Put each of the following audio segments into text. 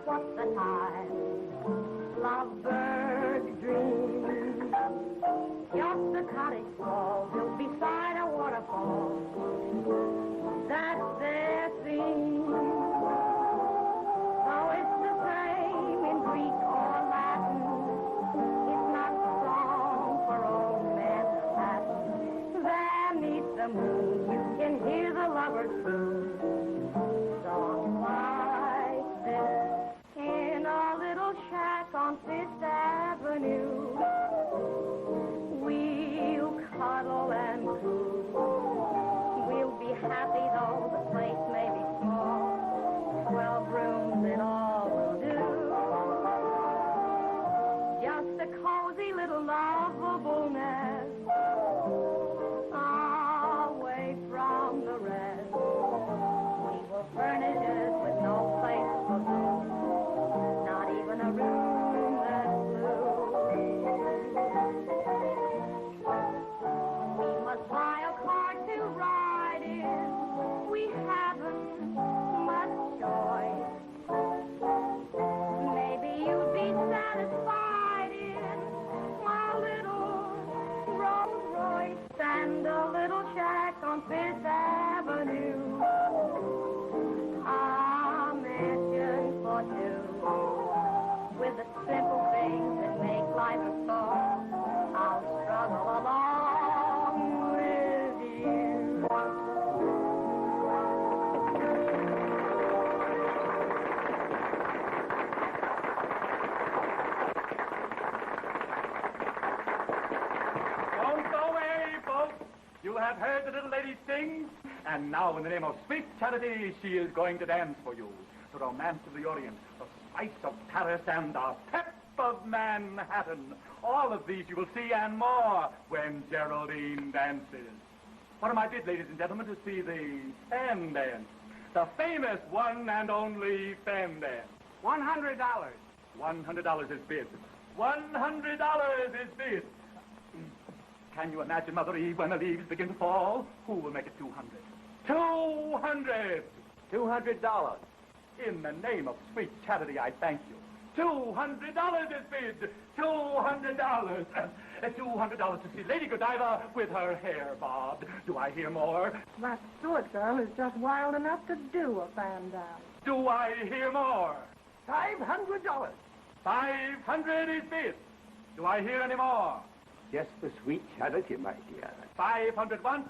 what's the time? Lovebird dream. Just a cottage wall built beside a waterfall. That's their theme. Though it's the same in Greek or Latin, it's not a song for old Manhattan. There neath the moon, you can hear the lovers croon. Songs like this in a little shack on Fifth Avenue. We'll cuddle and coo. We'll be happy though the place may be small. 12 rooms it all will do. Just a cozy little lovable nest, away from the rest. We will furnish it with no place for food, not even a room that's blue. We must buy a car to ride in. We haven't much choice. Maybe you'd be satisfied in a little Rolls Royce and a little shack on Fifth Avenue. A mansion for two, with the simple things that make life a sport. I'll struggle along with you. Don't go away, folks. You have heard the little lady sing, and now in the name of sweet charity, she is going to dance for you. The romance of the Orient, the spice of Paris, and the pep of Manhattan. All of these you will see and more when Geraldine dances. What am I bid, ladies and gentlemen, to see the fan dance? The famous one and only fan dance. $100. $100 is bid. $100 is bid. Can you imagine, Mother Eve, when the leaves begin to fall? Who will make it 200? 200! $200. In the name of sweet charity, I thank you. $200 is bid. $200. $200 to see Lady Godiva with her hair bobbed. Do I hear more? That Stewart girl is just wild enough to do a fan dance. Do I hear more? $500. 500 is bid. Do I hear any more? Just for sweet charity, my dear. 500 once.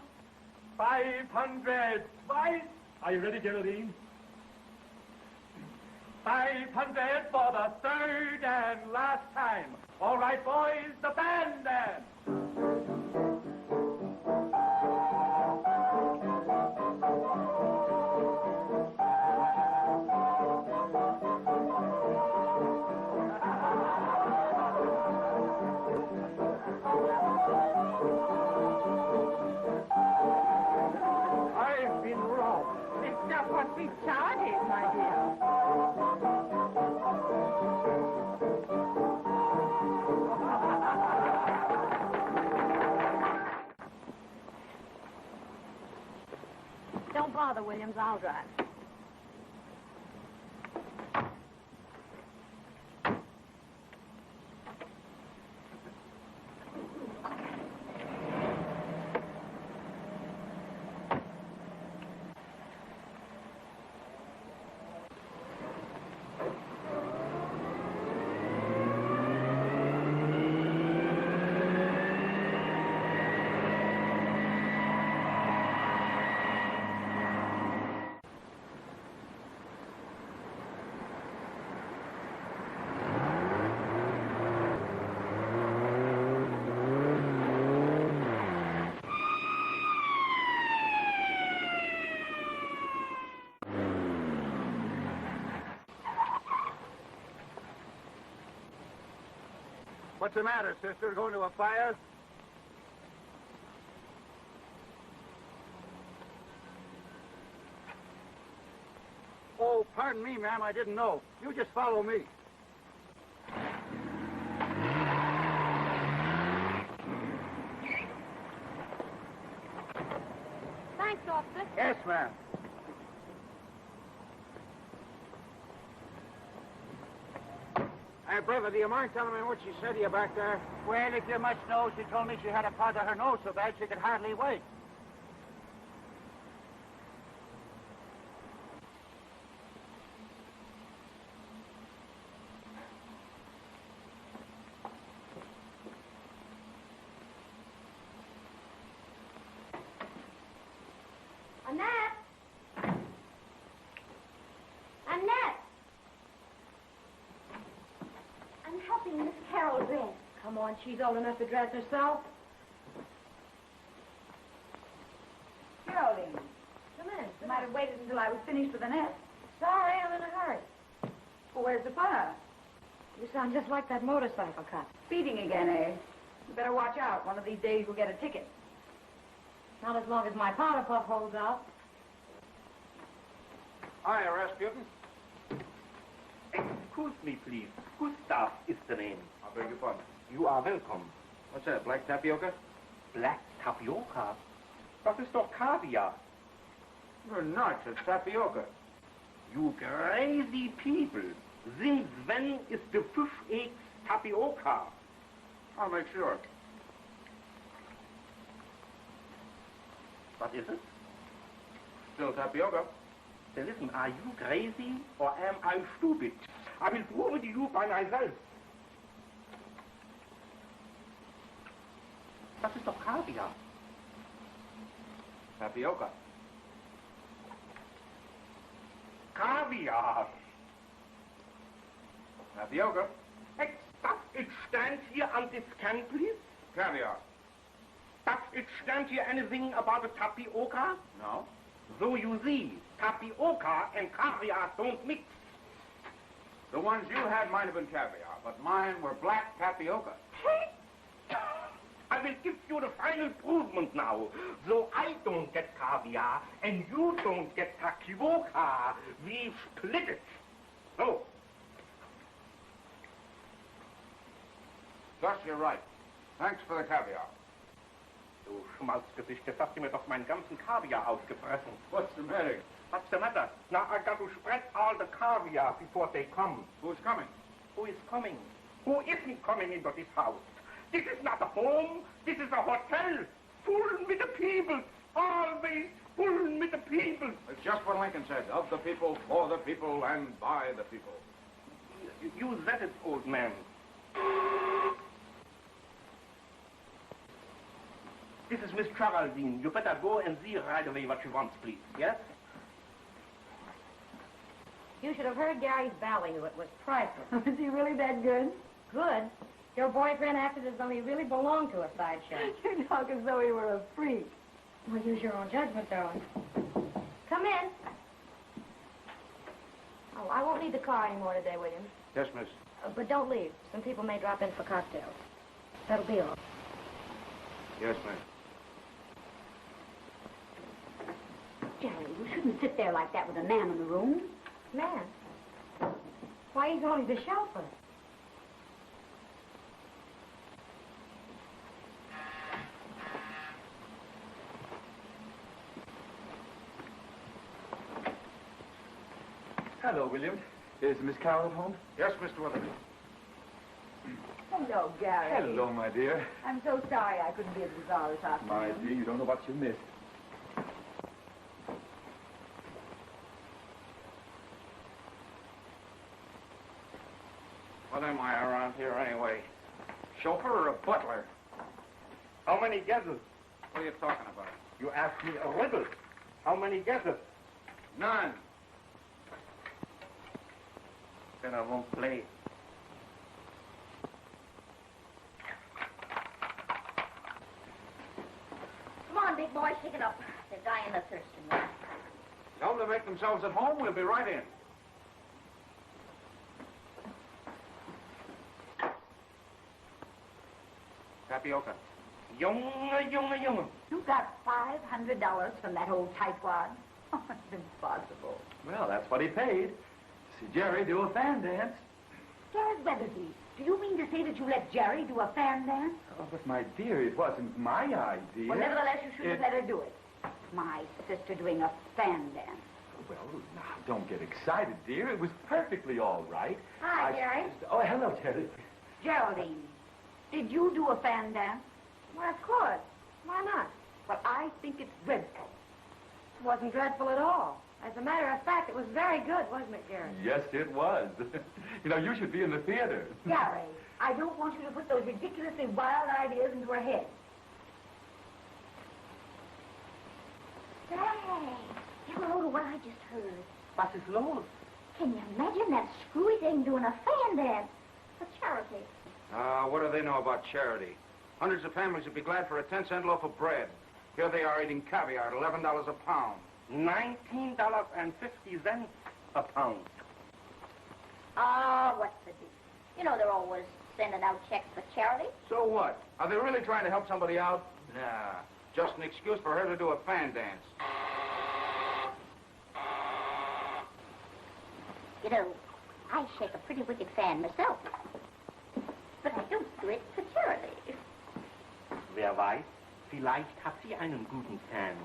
500 twice. Are you ready, Geraldine? 500 for the third and last time. All right, boys, the band dance. I've been wrong. It's just what we charted, my dear. Don't bother, Williams. I'll drive. What's the matter, sister? Going to a fire? Oh, pardon me, ma'am. I didn't know. You just follow me. Thanks, officer. Yes, ma'am. Hey, brother, do you mind telling me what she said to you back there? Well, if you must know, she told me she had a part of her nose so bad she could hardly wait. Annette! Annette! I'm helping Miss Carol dress. Come on, she's old enough to dress herself. Geraldine, come in. You might have waited until I was finished with Annette. Sorry, I'm in a hurry. Well, where's the fire? You sound just like that motorcycle cop. Speeding again, eh? You better watch out. One of these days you'll get a ticket. Not as long as my powder puff holds out. Hiya, Rasputin. Excuse me, please. Gustav is the name. I beg your pardon. You are welcome. What's that, black tapioca? Black tapioca? Das ist doch Kaviar. You're nuts. It's tapioca. You crazy people. Since when is the fish eggs tapioca? I'll make sure. What is it? Still tapioca. Then listen, are you crazy or am I stupid? I will prove it to you by myself. Das ist doch Kaviar. Tapioca. Kaviar. Tapioca. Hey, does it stand here on this can, please? Caviar. Does it stand here anything about a tapioca? No. So you see, tapioca and caviar don't mix. The ones you had might have been caviar, but mine were black tapioca. I will give you the final provement now. So I don't get caviar and you don't get tapioca. We split it. So. Gus, you're right. Thanks for the caviar. Du Schmalzgesicht, jetzt hast du mir doch meinen ganzen Kaviar aufgefressen. What's the matter? What's the matter? Now I got to spread all the caviar before they come. Who's coming? Who is coming? Who isn't coming into this house? This is not a home. This is a hotel. Full with the people. Always full with the people. It's just what Lincoln said. Of the people, for the people, and by the people. You said it, old man. This is Miss Geraldine. You better go and see right away what she wants, please. Yes? You should have heard Gary's value. It was priceless. Was he really that good? Good. Your boyfriend acted as though he really belonged to a sideshow. You talk as though he were a freak. Well, use your own judgment, darling. Come in. Oh, I won't need the car anymore today, William. Yes, miss. But don't leave. Some people may drop in for cocktails. That'll be all. Yes, miss. Jerry, you shouldn't sit there like that with a man in the room. Man. Why, he's only the chauffeur. Hello, William. Is Miss Carol at home? Yes, Mr. Wetherby. Hello, Gary. Hello, my dear. I'm so sorry I couldn't be at the bazaar this My afternoon. dear, you don't know what you missed. What am I around here anyway? Chauffeur or a butler? How many guesses? What are you talking about? You asked me a riddle. How many guesses? None. Then I won't play. Come on, big boy, pick it up. They're dying of thirst in there. Tell them to make themselves at home. We'll be right in. Tapioca. Junge. You got $500 from that old tightwad? Oh, it's impossible. Well, that's what he paid. See Jerry do a fan dance. Garrett Wetherby, do you mean to say that you let Jerry do a fan dance? Oh, but my dear, it wasn't my idea. Well, nevertheless, you shouldn't have let her do it. My sister doing a fan dance. Well, now, don't get excited, dear. It was perfectly all right. Hi, Jerry. Oh, hello, Terry. Geraldine, did you do a fan dance? Well, of course. Why not? Well, I think it's dreadful. It wasn't dreadful at all. As a matter of fact, it was very good, wasn't it, Gary? Yes, it was. You know, you should be in the theater. Gary, I don't want you to put those ridiculously wild ideas into her head. Say, you know what I just heard? What is los? Can you imagine that screwy thing doing a fan dance for charity? What do they know about charity? Hundreds of families would be glad for a 10-cent loaf of bread. Here they are eating caviar at $11 a pound. $19.50 a pound. Oh, what's the deal? You know they're always sending out checks for charity. So what? Are they really trying to help somebody out? Nah, just an excuse for her to do a fan dance. You know, I shake a pretty wicked fan myself. But I don't do it for charity. Wer weiß, vielleicht hat sie einen guten Fan.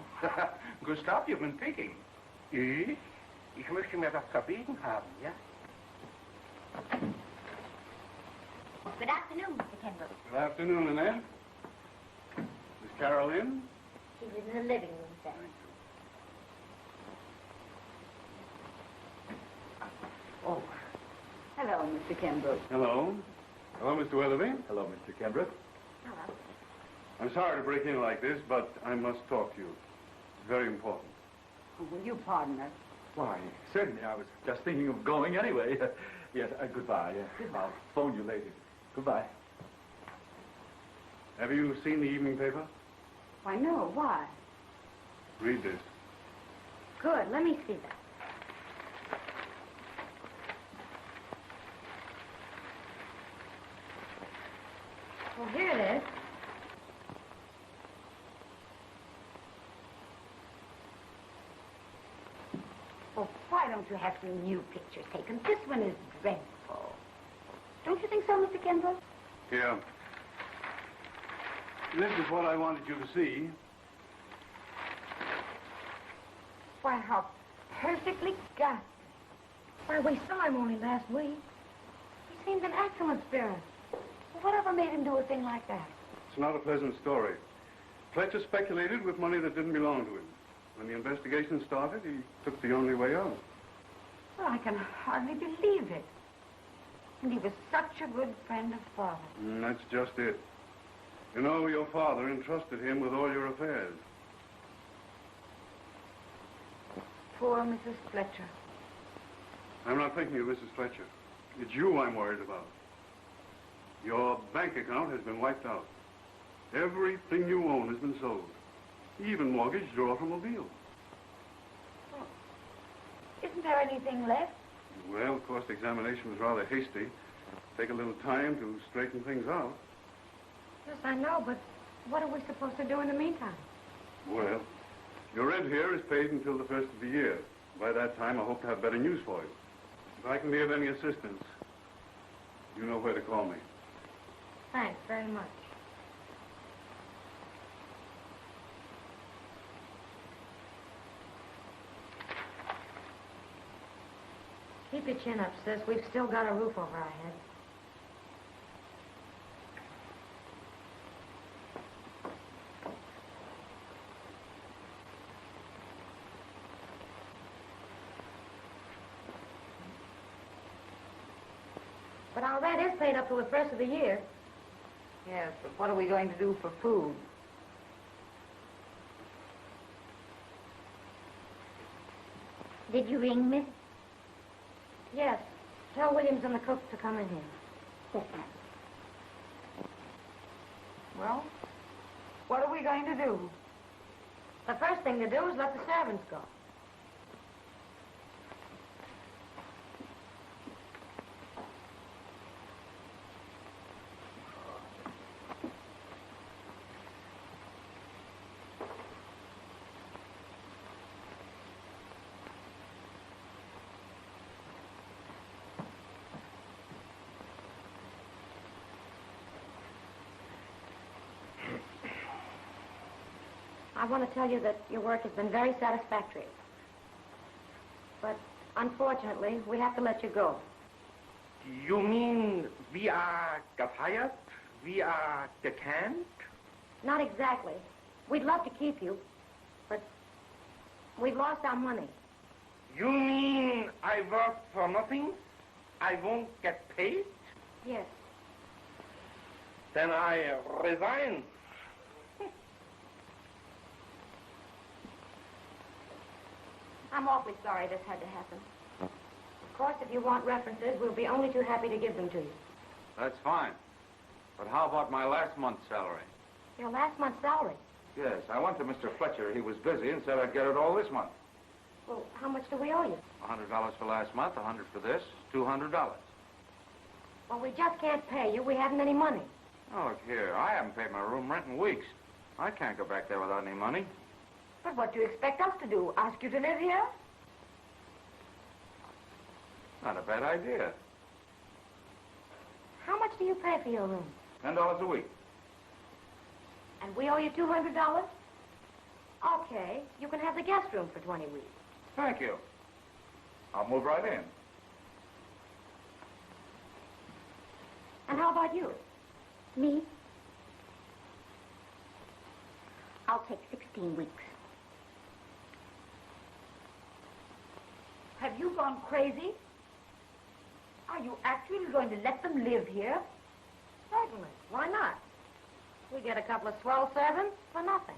Gustav, you've been peeking. Ich? Ich möchte mir das verbieten haben, ja? Good afternoon, Mr. Kimball. Good afternoon, Annette. Is Carol in? She's in the living room, sir. Oh, Hello, Mr. Kimbrough. Hello. Hello, Mr. Wetherby. Hello, Mr. Kimbrough. Hello. I'm sorry to break in like this, but I must talk to you. It's very important. Oh, will you pardon us? Why, certainly. I was just thinking of going anyway. Yes, goodbye. I'll phone you later. Goodbye. Have you seen the evening paper? Why, no. Why? Read this. Good. Let me see that. Well, here it is. Oh, why don't you have some new pictures taken? This one is dreadful. Don't you think so, Mr. Kimball? Here. This is what I wanted you to see. Why, how perfectly ghastly. Why, we saw him only last week. He seemed an excellent spirit. Whatever made him do a thing like that? It's not a pleasant story. Fletcher speculated with money that didn't belong to him. When the investigation started, he took the only way out. Well, I can hardly believe it. And he was such a good friend of Father. That's just it. You know, your father entrusted him with all your affairs. Poor Mrs. Fletcher. I'm not thinking of Mrs. Fletcher. It's you I'm worried about. Your bank account has been wiped out. Everything you own has been sold. He even mortgaged your automobile. Well, isn't there anything left? Well, of course, the examination was rather hasty. Take a little time to straighten things out. Yes, I know, but what are we supposed to do in the meantime? Well, your rent here is paid until the first of the year. By that time, I hope to have better news for you. If I can be of any assistance, you know where to call me. Thanks very much. Keep your chin up, sis. We've still got a roof over our heads. But our rent is paid up till the first of the year. Yes, but what are we going to do for food? Did you ring, miss? Yes. Tell Williams and the cook to come in here. Yes, ma'am. Well, what are we going to do? The first thing to do is let the servants go. I want to tell you that your work has been very satisfactory. But unfortunately, we have to let you go. You mean we are fired? We are canned? Not exactly. We'd love to keep you, but we've lost our money. You mean I work for nothing? I won't get paid? Yes. Then I resign. I'm awfully sorry this had to happen. Of course, if you want references, we'll be only too happy to give them to you. That's fine. But how about my last month's salary? Your last month's salary? Yes, I went to Mr. Fletcher. He was busy and said I'd get it all this month. Well, how much do we owe you? $100 for last month, $100 for this, $200. Well, we just can't pay you. We haven't any money. Oh, look here. I haven't paid my room rent in weeks. I can't go back there without any money. But what do you expect us to do? Ask you to live here? Not a bad idea. How much do you pay for your room? $10 a week. And we owe you $200? Okay, you can have the guest room for 20 weeks. Thank you. I'll move right in. And how about you? Me? I'll take 16 weeks. Have you gone crazy? Are you actually going to let them live here? Certainly. Why not? We get a couple of swell servants for nothing.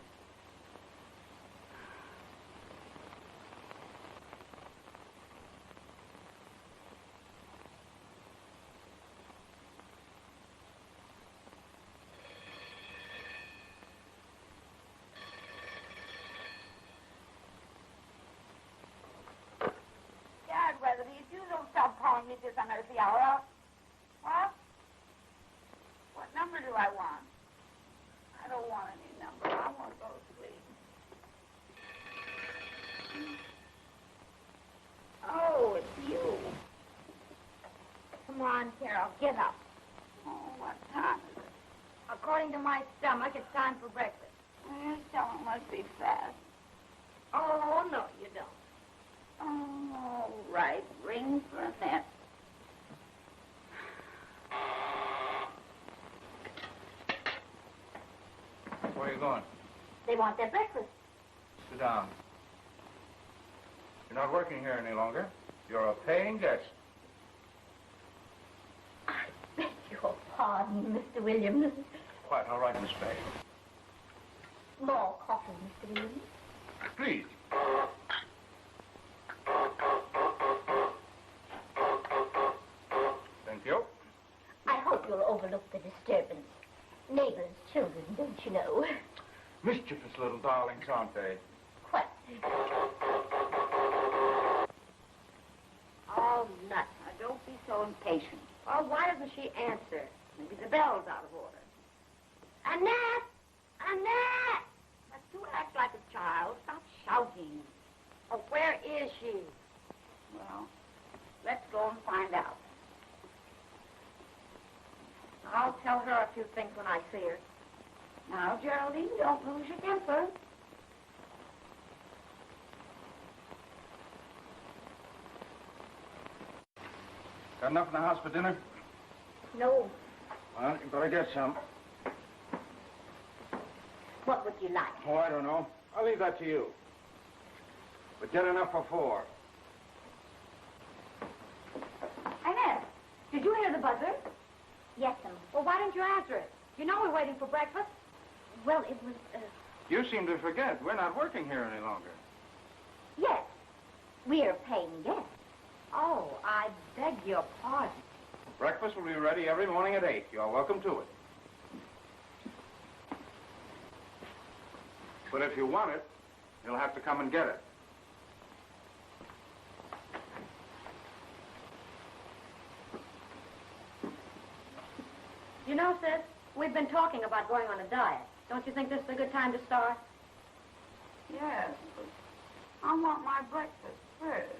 Garrett Wetherby, if you don't stop calling me this unearthly hour. What? What number do I want? I don't want any number. I want to go to sleep. Oh, it's you. Come on, Carol, get up. Oh, what time is it? According to my stomach, it's time for breakfast. Your stomach must be fat. Oh, no, you don't. Oh, all right. Ring for Annette. Where are you going? They want their breakfast. Sit down. You're not working here any longer. You're a paying guest. I beg your pardon, Mr. Williams. Quite all right, Miss Bay. More coffee, Mr. Williams. Please. Thank you. I hope you'll overlook the disturbance. Neighbors' children, don't you know? Mischievous little darlings, aren't they? Quite. Oh, nuts. Now, don't be so impatient. Well, why doesn't she answer? Maybe the bell's out of order. Annette! Annette! Now, do act like a child. Stop shouting. Oh, where is she? Well, let's go and find out. I'll tell her a few things when I see her. Now, Geraldine, don't lose your temper. Got enough in the house for dinner? No. Well, you better get some. What would you like? Oh, I don't know. I'll leave that to you. But get enough for 4. Annette, did you hear the buzzer? Yes, ma'am. Well, why didn't you answer it? You know we're waiting for breakfast. Well, it was, You seem to forget. We're not working here any longer. yes. We're paying guests. Oh, I beg your pardon. Breakfast will be ready every morning at 8. You're welcome to it. But if you want it, you'll have to come and get it. You know, sis, we've been talking about going on a diet. Don't you think this is a good time to start? Yes, but I want my breakfast first.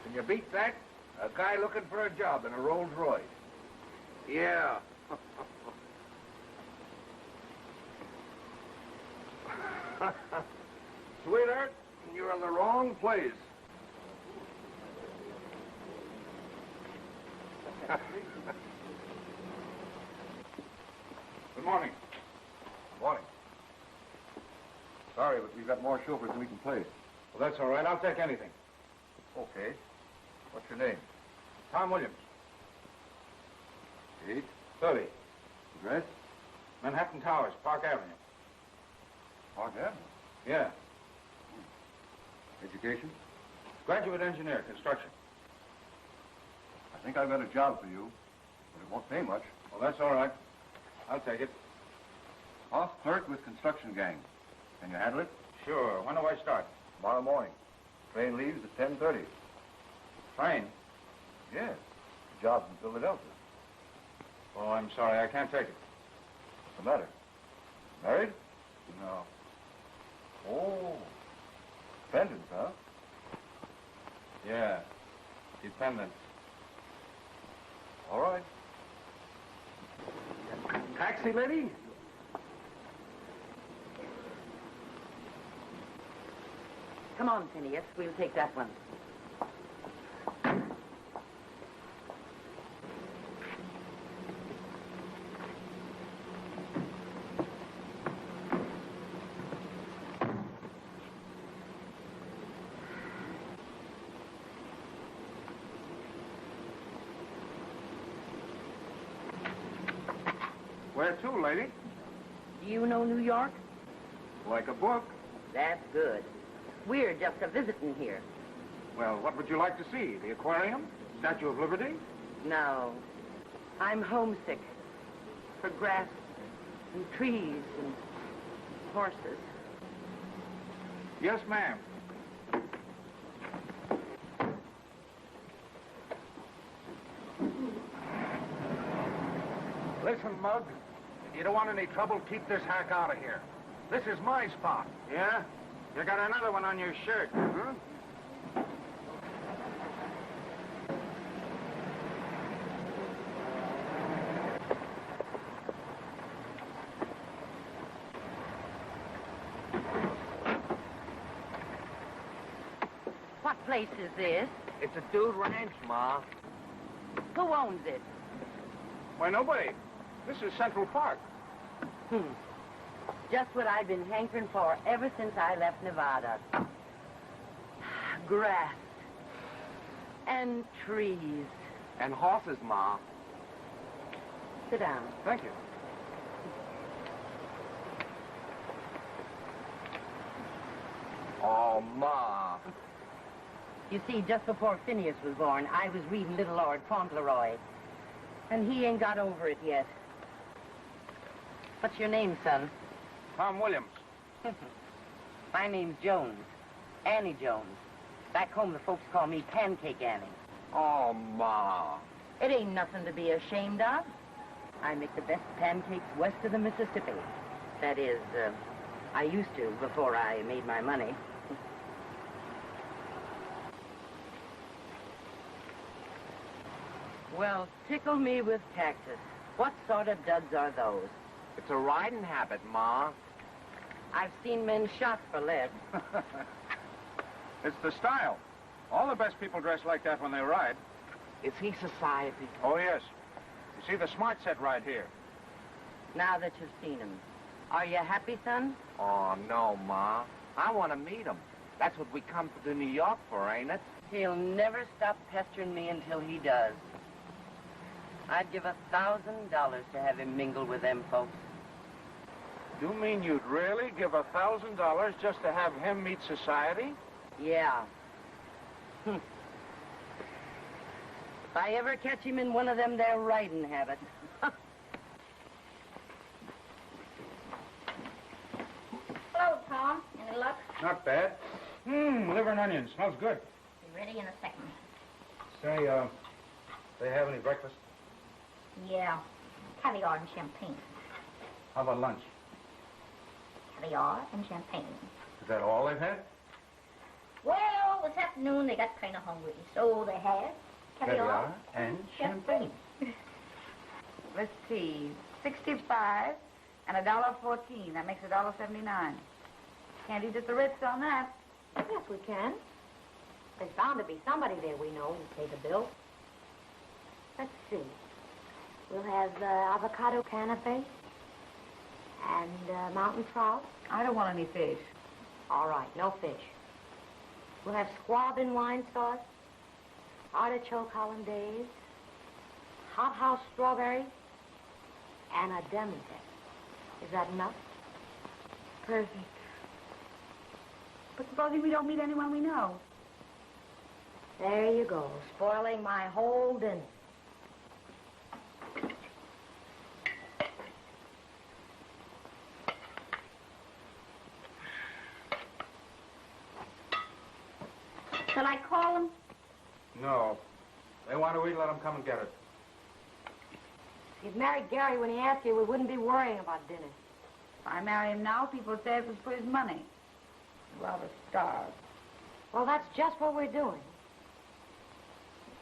Can you beat that? A guy looking for a job in a Rolls Royce. Yeah. Sweetheart, you're in the wrong place. Good morning. Morning. Sorry, but we've got more chauffeurs than we can place. Well, that's all right. I'll take anything. Okay. What's your name? Tom Williams. Age? 30. Address? Manhattan Towers, Park Avenue. Park Avenue? Yeah. Education? Graduate engineer, construction. I think I've got a job for you, but it won't pay much. Well, that's all right. I'll take it. Off clerk with construction gang. Can you handle it? Sure. When do I start? Tomorrow morning. Train leaves at 10:30. Train? Yes. Job's in Philadelphia. Oh, I'm sorry. I can't take it. What's the matter? Married? No. Oh. Dependent, huh? Yeah. Dependent. All right. Taxi, lady? Come on, Phineas. We'll take that one. Where to, lady? Do you know New York? Like a book. That's good. We're just a visiting here. Well, what would you like to see? The aquarium? Statue of Liberty? No. I'm homesick. For grass and trees and horses. Yes, ma'am. Listen, Mug. If you don't want any trouble, keep this hack out of here. This is my spot. Yeah? You got another one on your shirt. Huh? What place is this? It's a dude ranch, Ma. Who owns it? Why, nobody. This is Central Park. Just what I've been hankering for ever since I left Nevada. Grass. And trees. And horses, Ma. Sit down. Thank you. Oh, Ma. You see, just before Phineas was born, I was reading Little Lord Fauntleroy. And he ain't got over it yet. What's your name, son? Tom Williams. My name's Jones. Annie Jones. Back home, the folks call me Pancake Annie. Oh, Ma. It ain't nothing to be ashamed of. I make the best pancakes west of the Mississippi. That is, I used to before I made my money. Well, tickle me with taxes. What sort of duds are those? It's a riding habit, Ma. I've seen men shot for less. It's the style. All the best people dress like that when they ride. Is he society? Oh, yes. You see the smart set right here. Now that you've seen him, are you happy, son? Oh, no, Ma. I want to meet him. That's what we come to New York for, ain't it? He'll never stop pestering me until he does. I'd give $1,000 to have him mingle with them folks. You mean you'd really give $1,000 just to have him meet society? Yeah. If I ever catch him in one of them there riding habits. Hello, Tom. Any luck? Not bad. Liver and onions. Smells good. Be ready in a second. Say, they have any breakfast? Yeah. Caviar and champagne. How about lunch? Caviar and champagne. Is that all they've had? Well, this afternoon afternoon they got kind of hungry, so they had caviar and champagne. Let's see, 65 and $1.14. That makes $1.79. Can't eat at the Ritz on that. Yes, we can. There's bound to be somebody there we know who pay the bill. Let's see. We'll have avocado canapé and mountain trout. I don't want any fish. All right, no fish. We'll have squab in wine sauce, artichoke hollandaise, hot house strawberry, and a demi-tasse. Is that enough? Perfect. But supposing we don't meet anyone we know? There you go, spoiling my whole dinner. Shall I call them? No. They want to eat, let them come and get it. If you'd married Gary when he asked you, we wouldn't be worrying about dinner. If I marry him now, people would say it was for his money. He'd rather starve. Well, that's just what we're doing.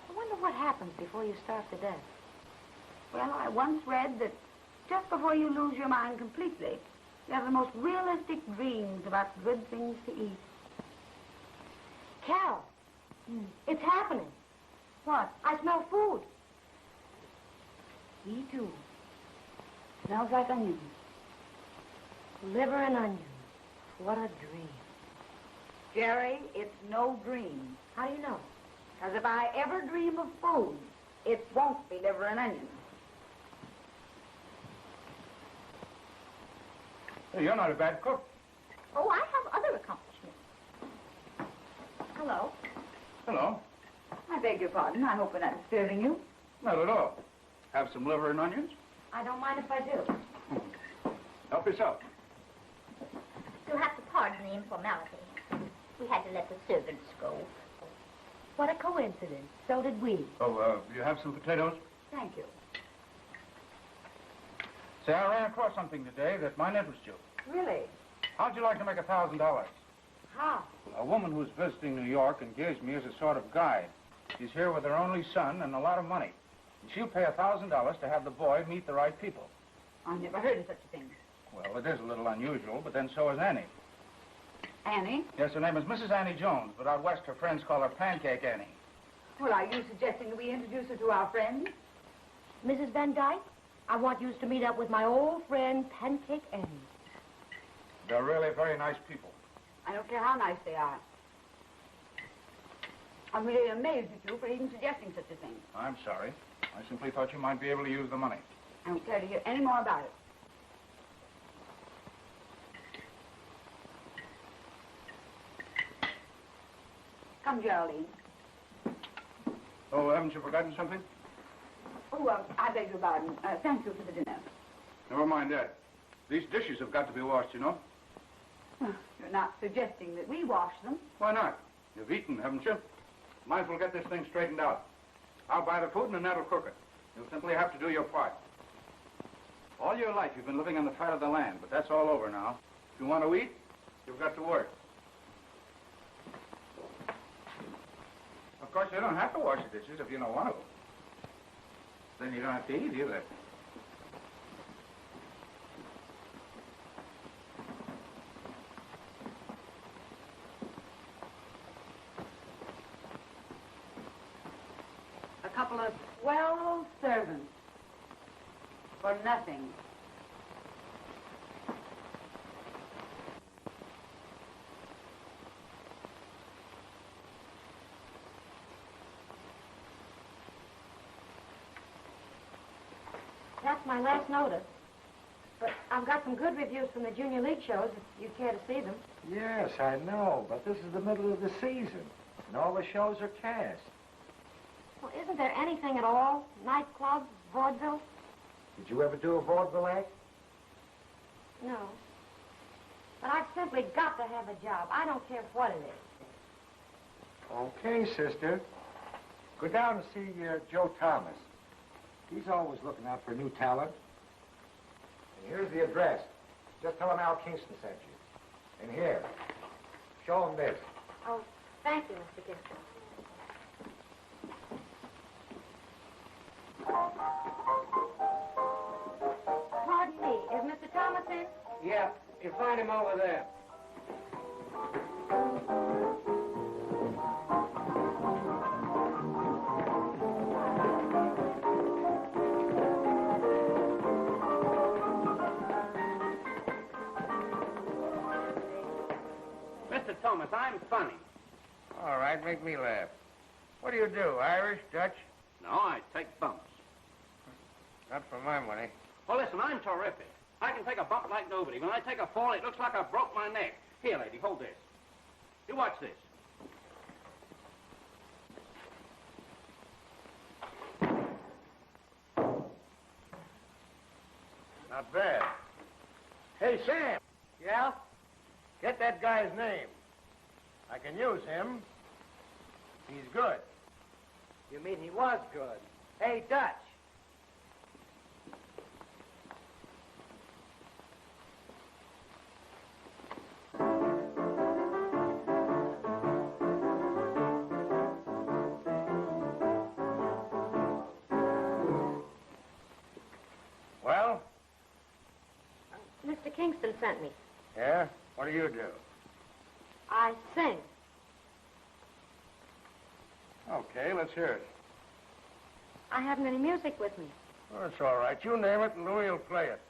I wonder what happens before you starve to death. Well, I once read that just before you lose your mind completely, you have the most realistic dreams about good things to eat. Carol, it's happening. What? I smell food. Me too. Smells like onions. Liver and onions. What a dream. Jerry, it's no dream. How do you know? Because if I ever dream of food, it won't be liver and onions. Hey, you're not a bad cook. Oh, I have other accomplishments. Hello. Hello. I beg your pardon. I hope we're not disturbing you. Not at all. Have some liver and onions? I don't mind if I do. Help yourself. You'll have to pardon the informality. We had to let the servants go. What a coincidence. So did we. Oh, you have some potatoes? Thank you. Say, I ran across something today that might interest you. Really? How'd you like to make $1,000? How? A woman who's visiting New York engaged me as a sort of guide. She's here with her only son and a lot of money. And she'll pay $1,000 to have the boy meet the right people. I never heard of such a thing. Well, it is a little unusual, but then so is Annie. Annie? Yes, her name is Mrs. Annie Jones, but out west her friends call her Pancake Annie. Well, are you suggesting that we introduce her to our friends? Mrs. Van Dyke, I want you to meet up with my old friend, Pancake Annie. They're really very nice people. I don't care how nice they are. I'm really amazed at you for even suggesting such a thing. I'm sorry. I simply thought you might be able to use the money. I don't care to hear any more about it. Come, Geraldine. Oh, haven't you forgotten something? Oh, I beg your pardon. Thank you for the dinner. Never mind that. These dishes have got to be washed, you know. You're not suggesting that we wash them. Why not? You've eaten, haven't you? Might as well get this thing straightened out. I'll buy the food and Annette will cook it. You'll simply have to do your part. All your life you've been living on the fat of the land, but that's all over now. If you want to eat, you've got to work. Of course, you don't have to wash the dishes if you don't want to. Then you don't have to eat either. A couple of swell servants. For nothing. That's my last notice. But I've got some good reviews from the Junior League shows, if you care to see them. Yes, I know, but this is the middle of the season, and all the shows are cast. Well, isn't there anything at all? Nightclubs, vaudeville? Did you ever do a vaudeville act? No. But I've simply got to have a job. I don't care what it is. Okay, sister. Go down and see Joe Thomas. He's always looking out for new talent. And here's the address. Just tell him Al Kingston sent you. And here, show him this. Oh, Thank you, Mr. Kingston. Pardon me, is Mr. Thomas in? Yeah, you find him over there. Mr. Thomas, I'm funny. All right, make me laugh. What do you do, Irish, Dutch? No, I take bumps. Not for my money. Well, listen, I'm terrific. I can take a bump like nobody. When I take a fall, it looks like I broke my neck. Here, lady, hold this. You watch this. Not bad. Hey, Sam. Yeah? Get that guy's name. I can use him. He's good. You mean he was good? Hey, Dutch. Well? Mr. Kingston sent me. Yeah? What do you do? I sing. Okay, let's hear it. I haven't any music with me. Well, that's all right. You name it, and Louie will play it.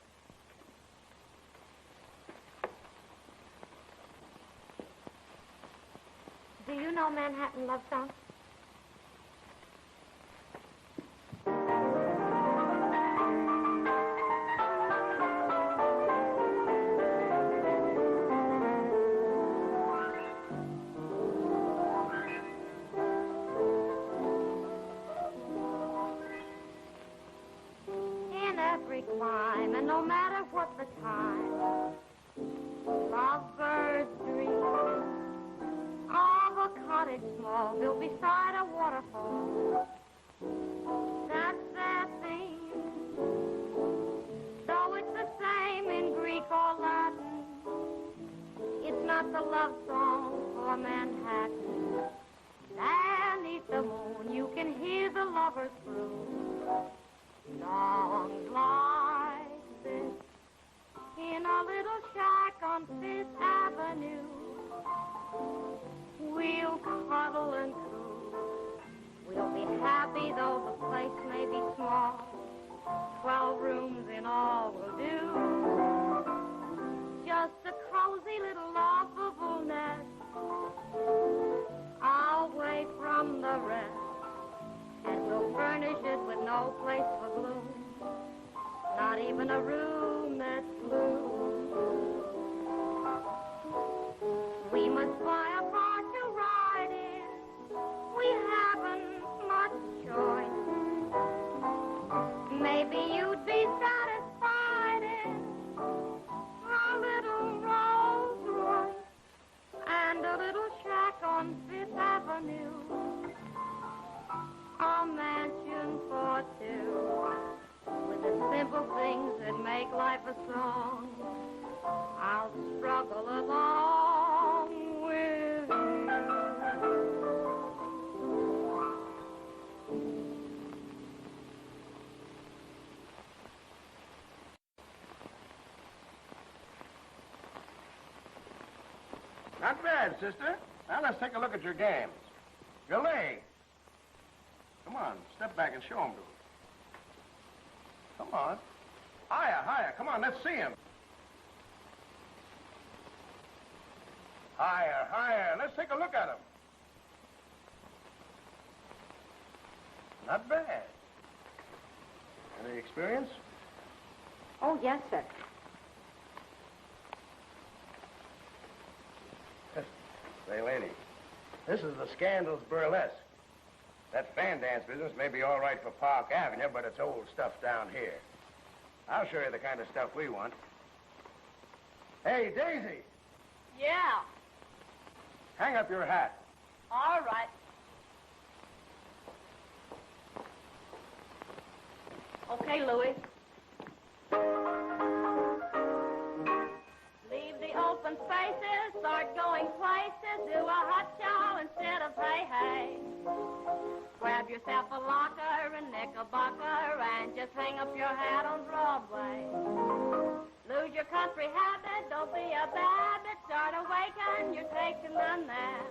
Do you know Manhattan Love Song? In every clime, and no matter what the time, lovebirds dream of a cottage small built beside a waterfall. That's their theme. Though it's the same in Greek or Latin, it's not the love song for Manhattan. Beneath the moon, you can hear the lovers croon songs like this in a little shack on Fifth Avenue. We'll cuddle and coo. We'll be happy though the place may be small. 12 rooms in all will do. Just a cozy little lovable nest away from the rest. And we'll furnish it with no place for gloom. Not even a room that's blue. We must buy a car to ride in. We haven't much choice. Maybe you'd be satisfied in a little Rolls Royce and a little shack on Fifth Avenue. A mansion for two with the simple things that make life a song. I'll struggle along with you. Not bad, sister. Now let's take a look at your games. Your legs. Come on, step back and show them to us. Come on. Higher, higher. Come on, let's see him. Higher, higher. Let's take a look at him. Not bad. Any experience? Oh, yes, sir. Say, lady, this is the Scandals Burlesque. That fan dance business may be all right for Park Avenue, but it's old stuff down here. I'll show you the kind of stuff we want. Hey, Daisy, Yeah, hang up your hat. all right. Okay, Louis. Leave the old open spaces, start going places, do a hot show instead of hey. Grab yourself a locker and knickerbocker and just hang up your hat on Broadway. Lose your country habit, don't be a babbit, start awaken, you're taking a nap.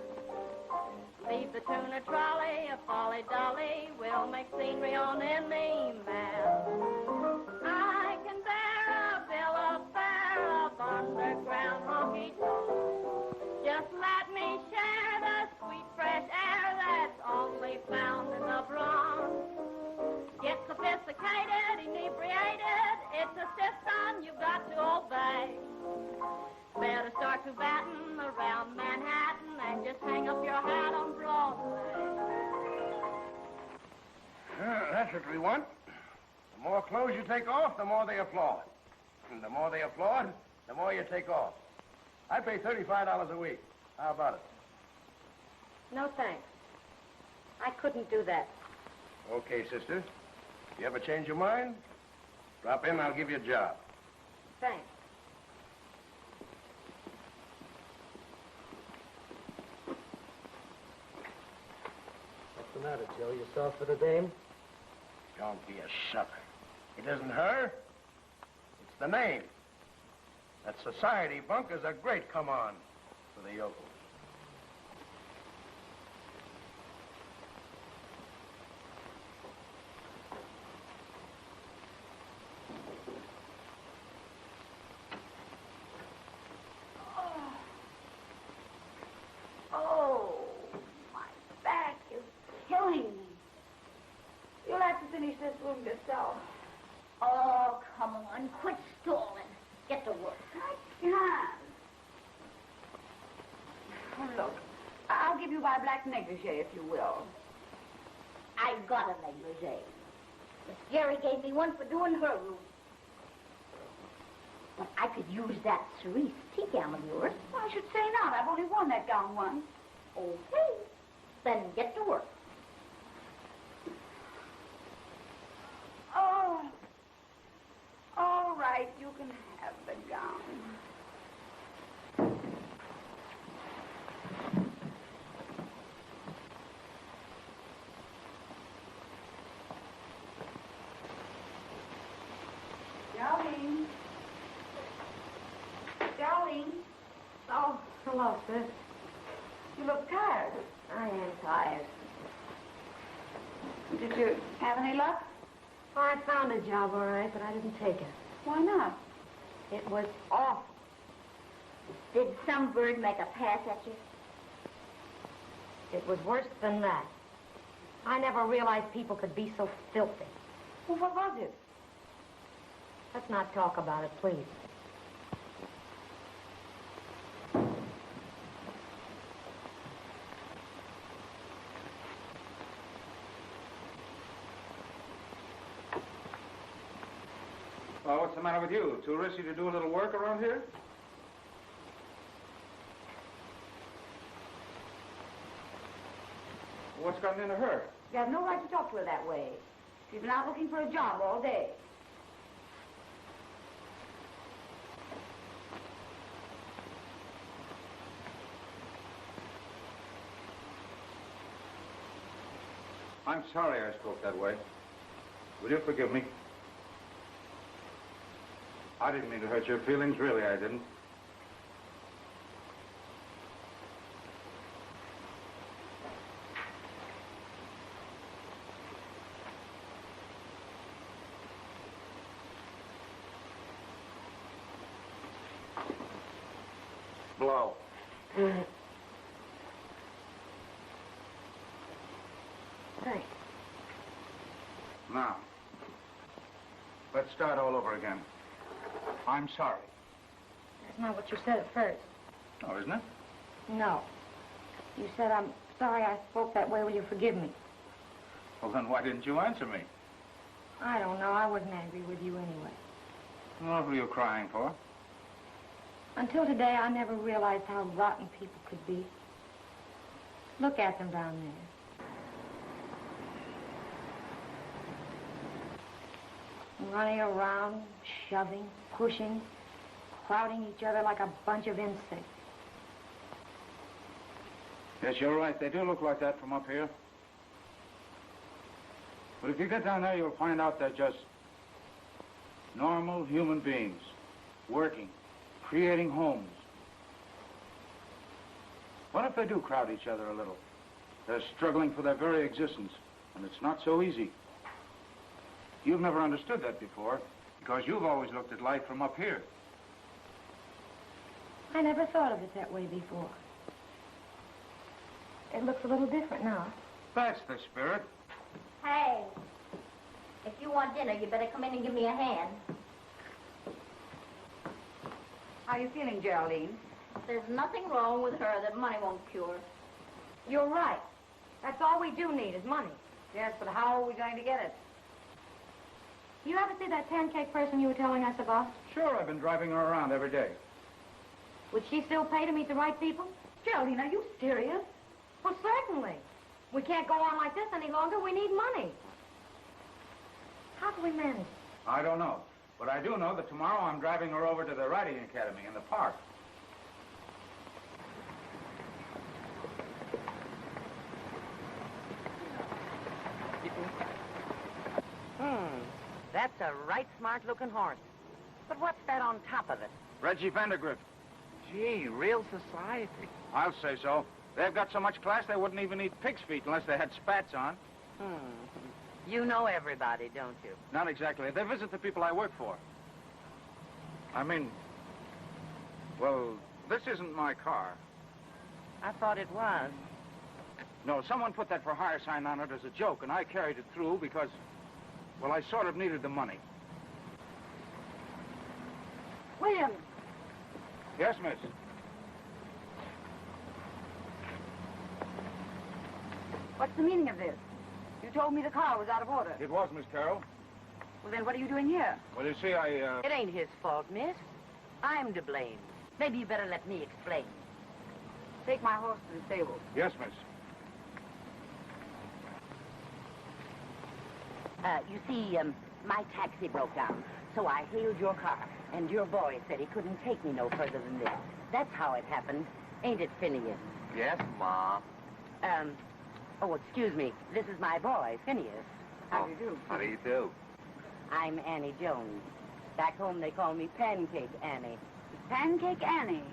Leave the tuna trolley, a folly dolly, we'll make scenery on any map. I can bear a bill of fare of underground honky-tonk. Just let me share the sweet fresh air that's only found in the Bronx. Get sophisticated, inebriated, it's a system you've got to obey. Better start to batten around Manhattan and just hang up your hat on Broadway. That's what we want. The more clothes you take off, the more they applaud. And the more they applaud, the more you take off. I pay $35 a week. How about it? No, thanks. I couldn't do that. Okay, sister. If you ever change your mind, drop in, I'll give you a job. Thanks. What's the matter, Joe? You soft for the dame? Don't be a sucker. It isn't her. It's the name. That society bunk is a great come-on for the yokels. Oh, my back is killing me. You'll have to finish this room yourself. Oh, come on. Quit stalling. Get to work. I can't. Oh, look, I'll give you my black negligee, if you will. I got a negligee. Miss Jerry gave me one for doing her room. But I could use that cerise tea gown of yours. Well, I should say not. I've only worn that gown once. Okay. Then get to work. Oh. All right, you can have the gown. Geraldine. Geraldine. Oh, hello, sis. You look tired. I am tired. Did you have any luck? Oh, I found a job, all right, but I didn't take it. Why not? It was awful. Did some bird make a pass at you? It was worse than that. I never realized people could be so filthy. Well, what was it? Let's not talk about it, please. Well, what's the matter with you? Too risky to do a little work around here? What's gotten into her? You have no right to talk to her that way. She's been out looking for a job all day. I'm sorry I spoke that way. Will you forgive me? I didn't mean to hurt your feelings, really, I didn't. Blow. Thanks. Now, let's start all over again. I'm sorry. That's not what you said at first. Oh, isn't it? No. You said, I'm sorry I spoke that way. Will you forgive me? Well, then why didn't you answer me? I don't know. I wasn't angry with you anyway. Well, what were you crying for? Until today, I never realized how rotten people could be. Look at them down there. Running around, shoving, pushing, crowding each other like a bunch of insects. Yes, you're right. They do look like that from up here. But if you get down there, you'll find out they're just normal human beings, working, creating homes. What if they do crowd each other a little? They're struggling for their very existence, and it's not so easy. You've never understood that before, because you've always looked at life from up here. I never thought of it that way before. It looks a little different now. That's the spirit. Hey, if you want dinner, you better come in and give me a hand. How are you feeling, Geraldine? There's nothing wrong with her that money won't cure. You're right. That's all we do need is money. Yes, but how are we going to get it? You ever see that pancake person you were telling us about? Sure, I've been driving her around every day. Would she still pay to meet the right people? Geraldine, are you serious? Well, certainly. We can't go on like this any longer. We need money. How do we manage? I don't know. But I do know that tomorrow I'm driving her over to the riding academy in the park. That's a right smart-looking horse. But what's that on top of it? Reggie Vandergrift. Gee, real society. I'll say so. They've got so much class they wouldn't even eat pig's feet unless they had spats on. You know everybody, don't you? Not exactly. They visit the people I work for. I mean, well, this isn't my car. I thought it was. No, someone put that for hire sign on it as a joke, and I carried it through because, well, I sort of needed the money. William! Yes, miss. What's the meaning of this? You told me the car was out of order. It was, Miss Carroll. Well, then what are you doing here? Well, you see, It ain't his fault, miss. I'm to blame. Maybe you better let me explain. Take my horse to the stable. Yes, miss. You see, my taxi broke down, so I hailed your car, and your boy said he couldn't take me no further than this. That's how it happened, ain't it, Phineas? Yes, Ma. Oh, excuse me. This is my boy, Phineas. How do you do? How do you do? I'm Annie Jones. Back home, they call me Pancake Annie. Pancake Annie.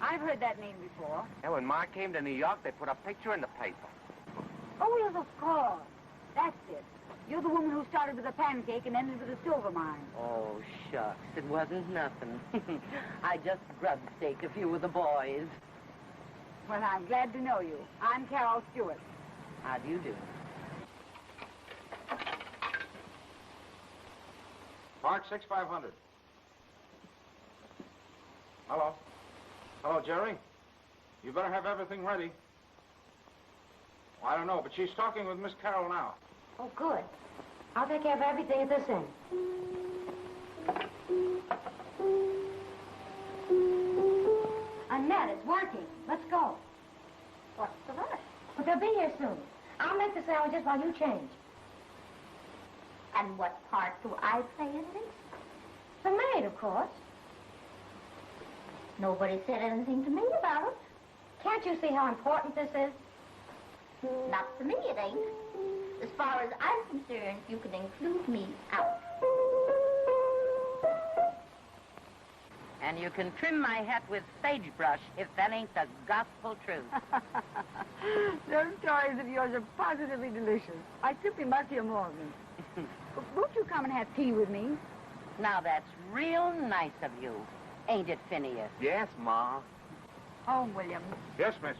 I've heard that name before. Yeah, when Ma came to New York, they put a picture in the paper. Oh, yes, of course. That's it. You're the woman who started with a pancake and ended with a silver mine. Oh, shucks. It wasn't nothing. I just grub staked a few of the boys. Well, I'm glad to know you. I'm Carol Stewart. How do you do? Park 6500. Hello. Hello, Jerry. You better have everything ready. Well, I don't know, but she's talking with Miss Carroll now. Oh, good. I'll take care of everything at this end. Annette, it's working. Let's go. What's the rush? But they'll be here soon. I'll make the sandwiches while you change. And what part do I play in this? The maid, of course. Nobody said anything to me about it. Can't you see how important this is? Not to me, it ain't. As far as I'm concerned, you can include me out. And you can trim my hat with sagebrush if that ain't the gospel truth. Those stories of yours are positively delicious. I simply must hear more of them. Won't you come and have tea with me? Now, that's real nice of you. Ain't it, Phineas? Yes, Ma. Home, William. Yes, miss.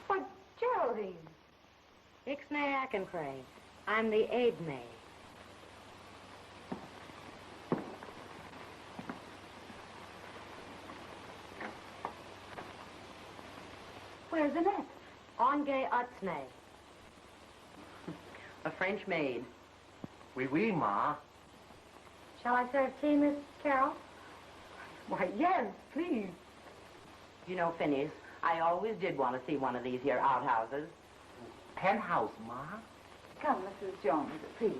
But, Geraldine. Ixnay Ackentray. I'm the aid maid. Where's Annette? Onge Utsnay. A French maid. Oui, oui, Ma. Shall I serve tea, Miss Carroll? Why, yes, please. You know, Phineas, I always did want to see one of these here outhouses. Penthouse, Ma? Come, Mrs. Jones, please.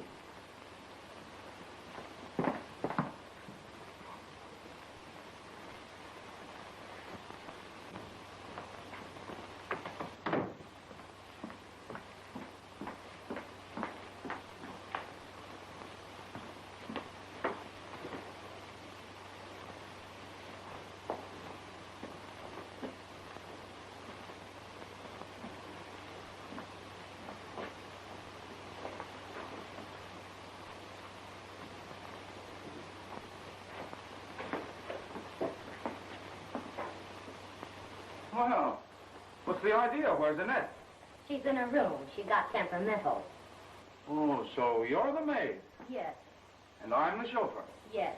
Well, what's the idea? Where's Annette? She's in her room. She got temperamental. Oh, so you're the maid, Yes, and I'm the chauffeur. yes.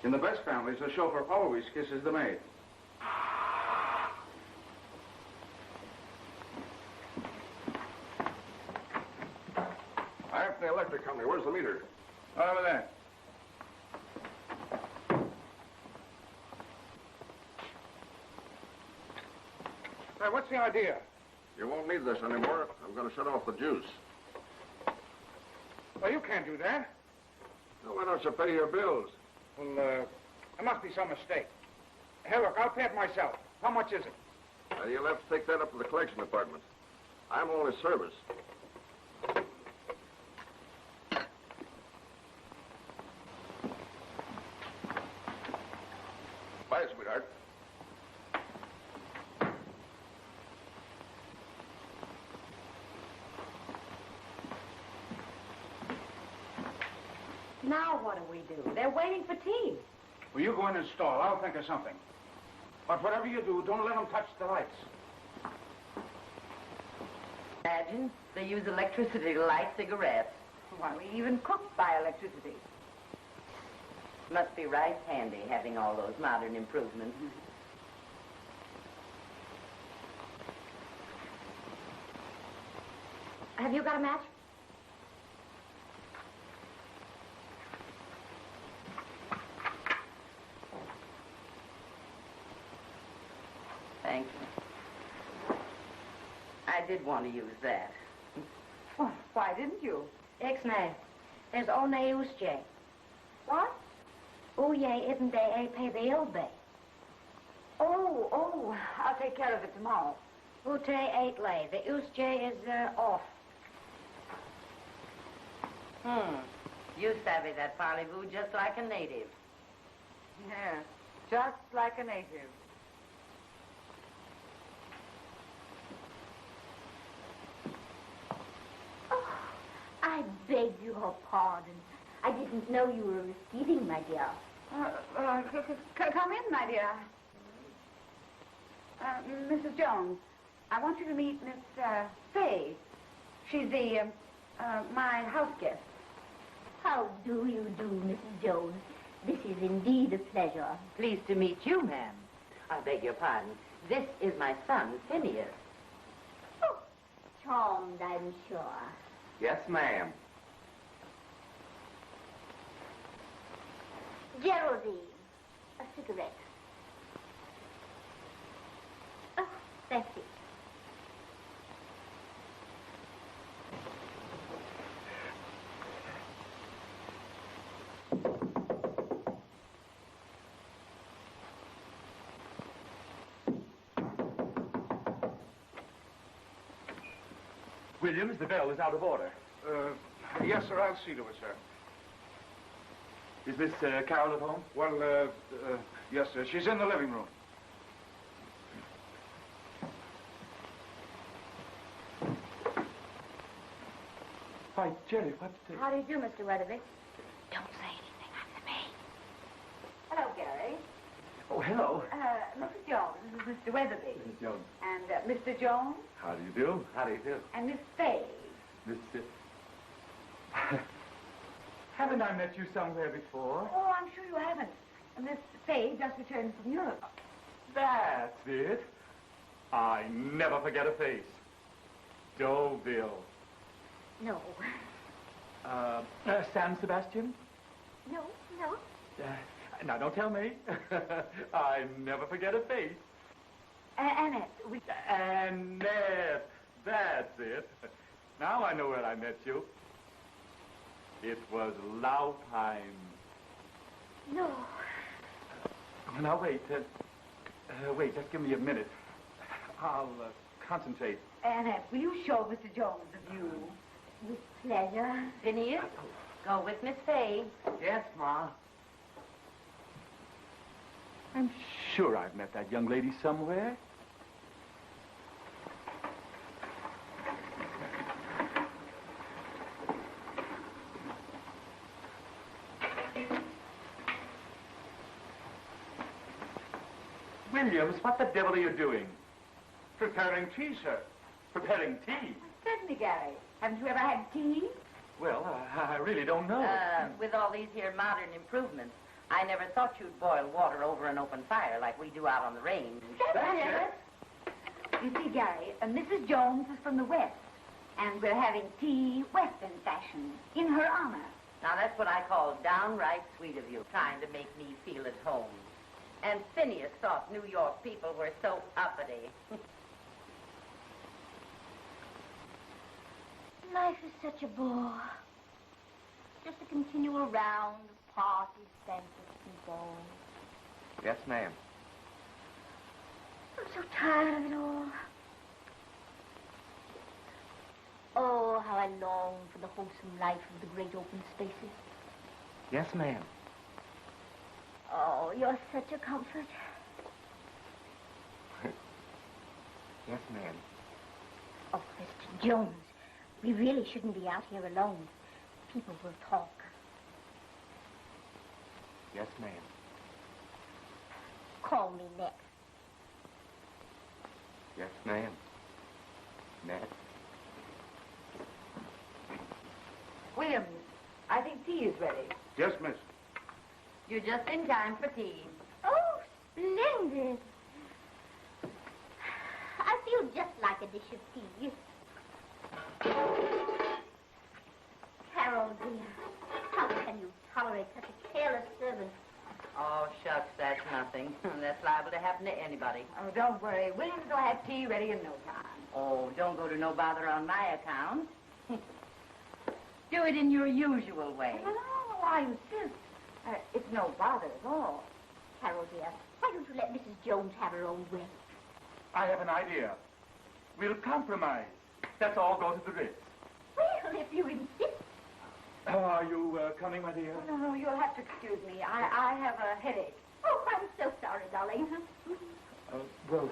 In the best families, the chauffeur always kisses the maid. I'm from the electric company. Where's the meter? Over there. Hey, what's the idea? You won't need this anymore. I'm going to shut off the juice. Well, you can't do that. Now, why don't you pay your bills? Well, there must be some mistake. Hey, look, I'll pay it myself. How much is it? You'll have to take that up to the collection department. I'm only service. Bye, sweetheart. Now what do we do? They're waiting for tea. Well, you go in and stall. I'll think of something. But whatever you do, don't let them touch the lights. Imagine they use electricity to light cigarettes. Why, we even cook by electricity. Must be right handy having all those modern improvements. Have you got a match? Thank you. I did want to use that. Well, why didn't you? Ixnay. There's only usje. What? Uye isn't they a pay the ilbe. Oh, I'll take care of it tomorrow. Ute eight lay. The usje is off. You savvy that parlez-vous just like a native. Yeah, just like a native. I beg your pardon. I didn't know you were receiving, my dear. Come in, my dear. Mrs. Jones, I want you to meet Miss Fay. She's my house guest. How do you do, Mrs. Jones? This is indeed a pleasure. Pleased to meet you, ma'am. I beg your pardon. This is my son, Phineas. Oh, charmed, I'm sure. Yes, ma'am. Geraldine, a cigarette. Oh, thank you. Williams, the bell is out of order. Yes, sir, I'll see to it, sir. Is Miss Carol at home? Well, yes, sir. She's in the living room. Why, Jerry, what... How do you do, Mr. Wetherby? Don't say anything, I'm the maid. Hello, Gary. Oh, hello. Mrs. Jones, this is Mr. Wetherby. Mrs. Jones. And Mr. Jones. How do you do? How do you do? And Miss Fay. Miss... Haven't I met you somewhere before? Oh, I'm sure you haven't. Miss Fay just returned from Europe. That's it. I never forget a face. Deauville. No. San Sebastian? No. Now, don't tell me. I never forget a face. Annette, Annette, that's it. Now I know where I met you. It was Laupheim. No. Now, wait. Wait, just give me a minute. I'll concentrate. Annette, will you show Mr. Jones the view? With pleasure. Phineas, go with Miss Fay. Yes, Ma. I'm sure I've met that young lady somewhere. Williams, what the devil are you doing? Preparing tea, sir. Preparing tea? Certainly, Gary. Haven't you ever had tea? Well, I really don't know. With all these here modern improvements, I never thought you'd boil water over an open fire like we do out on the range. That's it. You see, Gary, Mrs. Jones is from the West, and we're having tea Western fashion in her honor. Now, that's what I call downright sweet of you, trying to make me feel at home. And Phineas thought New York people were so uppity. Life is such a bore. Just a continual round of parties, banquets, and balls. Yes, ma'am. I'm so tired of it all. Oh, how I long for the wholesome life of the great open spaces. Yes, ma'am. Oh, you're such a comfort. Yes, ma'am. Oh, Mr. Jones, we really shouldn't be out here alone. People will talk. Yes, ma'am. Call me next. Yes, ma'am. Next. Williams, I think tea is ready. Yes, miss. You're just in time for tea. Oh, splendid. I feel just like a dish of tea. Carol, dear, how can you tolerate such a careless servant? Oh, shucks, that's nothing. That's liable to happen to anybody. Oh, don't worry. Williams will have tea ready in no time. Oh, don't go to no bother on my account. Do it in your usual way. No, I insist. It's no bother at all. Carol, dear, why don't you let Mrs. Jones have her own way? I have an idea. We'll compromise. Let's all go to the Ritz. Well, if you insist. Are you coming, my dear? Oh, no, you'll have to excuse me. I have a headache. Oh, I'm so sorry, darling. Well...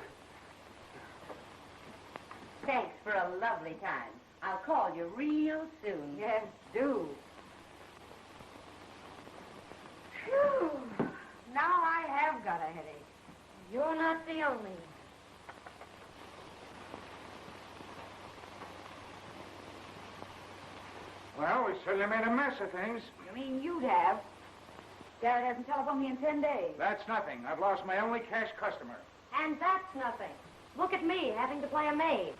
Thanks for a lovely time. I'll call you real soon. Yes, do. Phew. Now I have got a headache. You're not the only one. Well, we certainly made a mess of things. You mean you'd have? Garrett hasn't telephoned me in 10 days. That's nothing. I've lost my only cash customer. And that's nothing. Look at me, having to play a maid.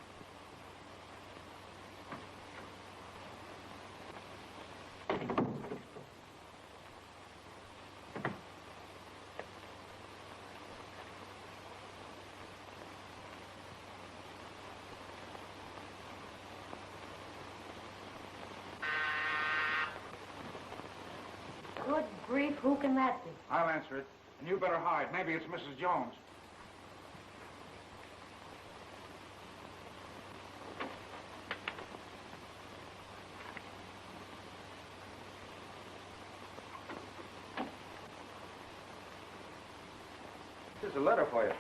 Good grief, who can that be? I'll answer it. And you better hide. Maybe it's Mrs. Jones. Here's a letter for you.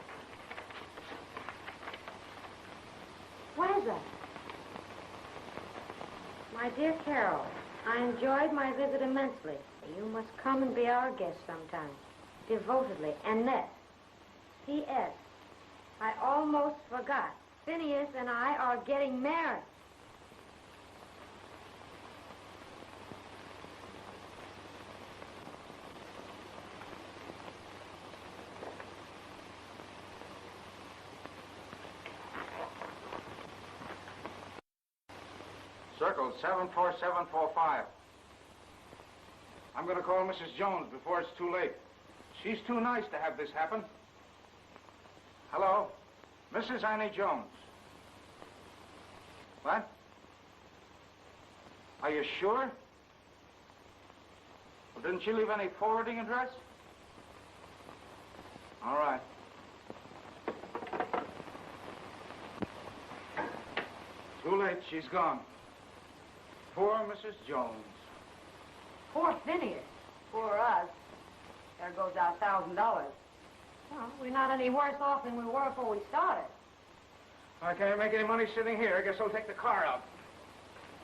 What is that? My dear Carol, I enjoyed my visit immensely. You must come and be our guest sometime. Devotedly, Annette. P.S. I almost forgot. Phineas and I are getting married. Circle 74745. I'm going to call Mrs. Jones before it's too late. She's too nice to have this happen. Hello? Mrs. Annie Jones. What? Are you sure? Well, didn't she leave any forwarding address? All right. Too late. She's gone. Poor Mrs. Jones. Poor Phineas. Poor us. There goes our $1,000. Well, we're not any worse off than we were before we started. I can't make any money sitting here. I guess I'll take the car out.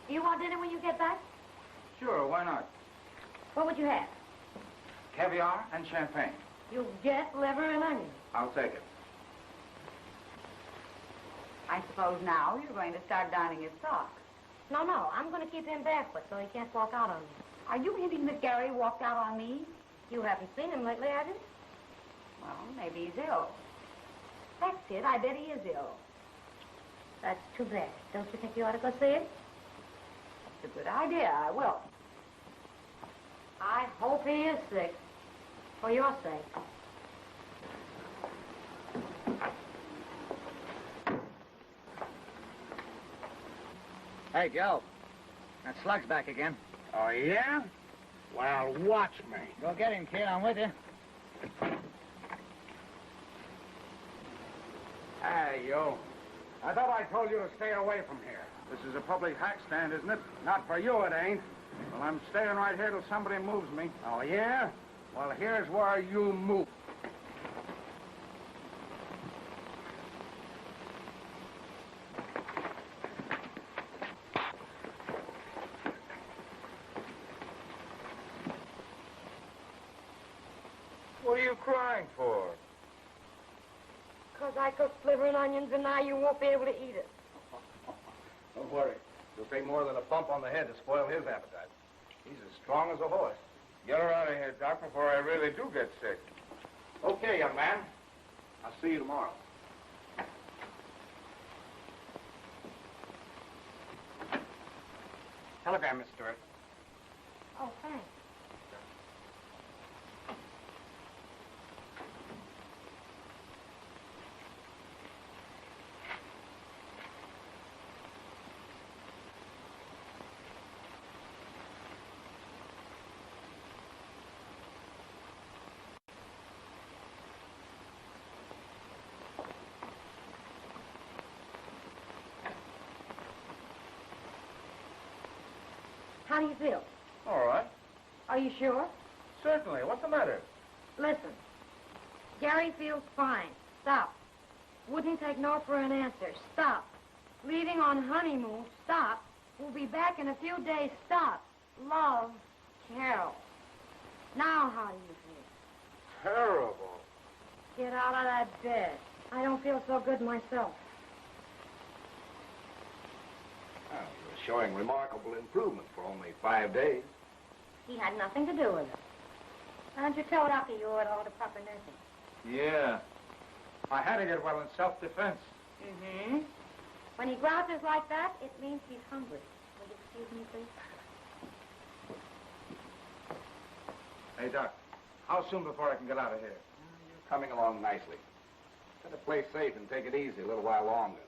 You want dinner when you get back? Sure, why not? What would you have? Caviar and champagne. You'll get liver and onions. I'll take it. I suppose now you're going to start donning his socks. No, I'm going to keep him barefoot so he can't walk out on me. Are you hinting that Gary walked out on me? You haven't seen him lately, have you? Well, maybe he's ill. That's it. I bet he is ill. That's too bad. Don't you think you ought to go see him? It's a good idea. I will. I hope he is sick. For your sake. Hey, Joe. That slug's back again. Oh, yeah? Well, watch me. Go get him, kid. I'm with you. Hey, you. I thought I told you to stay away from here. This is a public hack stand, isn't it? Not for you, it ain't. Well, I'm staying right here till somebody moves me. Oh, yeah? Well, here's where you move. What are you crying for? Because I cooked liver and onions and now you won't be able to eat it. Don't worry. It'll take more than a bump on the head to spoil his appetite. He's as strong as a horse. Get her out of here, Doc, before I really do get sick. Okay, young man. I'll see you tomorrow. Telegram, Miss Stewart. Oh, thanks. How do you feel? All right. Are you sure? Certainly. What's the matter? Listen. Gary feels fine. Stop. Wouldn't take no for an answer. Stop. Leaving on honeymoon. Stop. We'll be back in a few days. Stop. Love, Carol. Now how do you feel? Terrible. Get out of that bed. I don't feel so good myself. Well, you're showing remarkable improvement for only 5 days. He had nothing to do with it. Why don't you tell Doctor you owe it all to proper nursing? Yeah. I had to get well in self-defense. Mm-hmm. When he grouches like that, it means he's hungry. Will you excuse me, please? Hey, Doc, how soon before I can get out of here? You're coming along nicely. Better play safe and take it easy a little while longer.